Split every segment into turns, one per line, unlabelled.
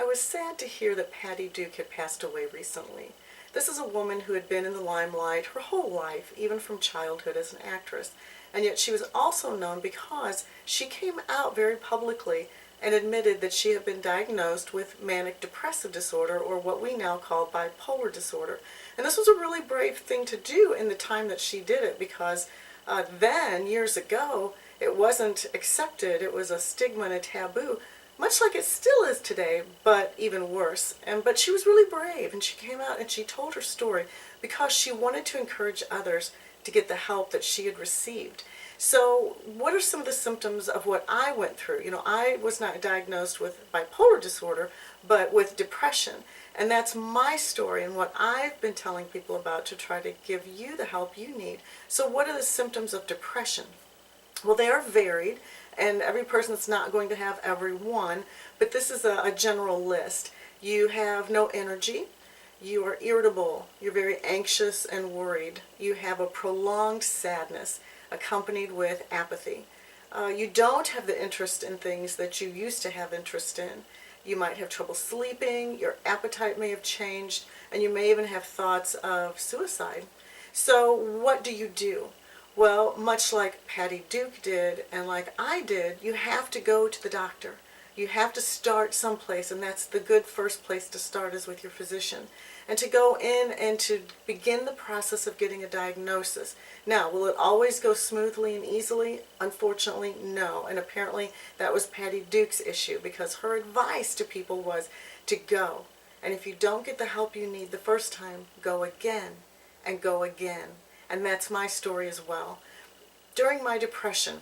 was sad to hear that Patty Duke had passed away recently. This is a woman who had been in the limelight her whole life, even from childhood as an actress. And yet she was also known because she came out very publicly and admitted that she had been diagnosed with manic depressive disorder, or what we now call bipolar disorder. And this was a really brave thing to do in the time that she did it, because then, years ago, it wasn't accepted. It was a stigma and a taboo, much like it still is today, but even worse. But she was really brave, and she came out and she told her story because she wanted to encourage others to get the help that she had received. So what are some of the symptoms of what I went through? You know, I was not diagnosed with bipolar disorder, but with depression. And that's my story and what I've been telling people about to try to give you the help you need. So what are the symptoms of depression? Well, they are varied, and every person's not going to have every one, but this is a general list. You have no energy. You are irritable. You're very anxious and worried. You have a prolonged sadness accompanied with apathy. You don't have the interest in things that you used to have interest in. You might have trouble sleeping, your appetite may have changed, and you may even have thoughts of suicide. So what do you do? Well, much like Patty Duke did and like I did, you have to go to the doctor. You have to start someplace, and that's the good first place to start is with your physician. And to go in and to begin the process of getting a diagnosis. Now, will it always go smoothly and easily? Unfortunately, no. And apparently that was Patty Duke's issue, because her advice to people was to go. And if you don't get the help you need the first time, go again and go again. And that's my story as well. During my depression,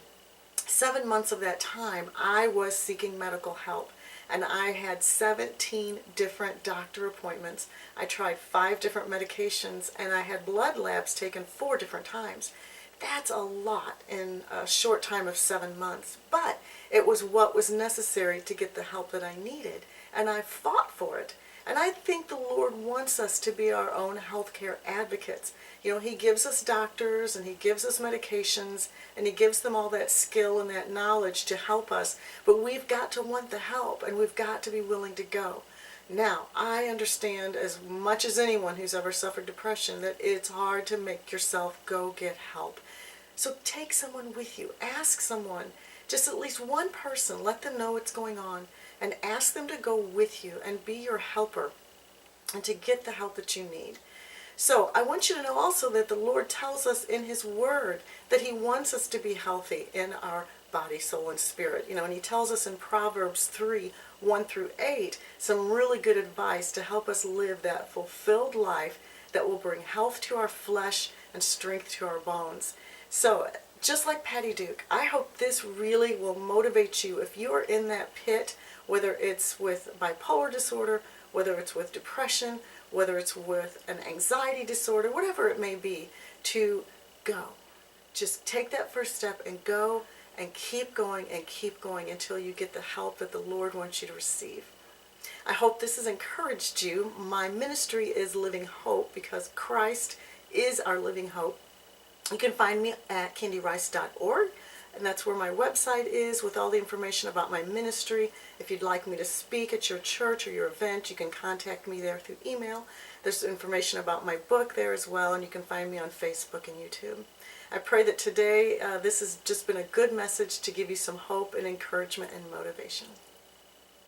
7 months of that time, I was seeking medical help. And I had 17 different doctor appointments. I tried 5 different medications, and I had blood labs taken 4 different times. That's a lot in a short time of 7 months. But it was what was necessary to get the help that I needed. And I fought for it. And I think the Lord wants us to be our own healthcare advocates. You know, He gives us doctors and He gives us medications and He gives them all that skill and that knowledge to help us. But we've got to want the help, and we've got to be willing to go. Now, I understand as much as anyone who's ever suffered depression that it's hard to make yourself go get help. So take someone with you. Ask someone, just at least one person, let them know what's going on, and ask them to go with you and be your helper and to get the help that you need. So I want you to know also that the Lord tells us in His Word that He wants us to be healthy in our body, soul, and spirit. You know, and He tells us in Proverbs 3:1-8 some really good advice to help us live that fulfilled life that will bring health to our flesh and strength to our bones. So just like Patty Duke, I hope this really will motivate you if you are in that pit, whether it's with bipolar disorder, whether it's with depression, whether it's with an anxiety disorder, whatever it may be, to go. Just take that first step and go and keep going until you get the help that the Lord wants you to receive. I hope this has encouraged you. My ministry is Living Hope because Christ is our living hope. You can find me at candyrice.org, and that's where my website is with all the information about my ministry. If you'd like me to speak at your church or your event, you can contact me there through email. There's information about my book there as well, and you can find me on Facebook and YouTube. I pray that today this has just been a good message to give you some hope and encouragement and motivation.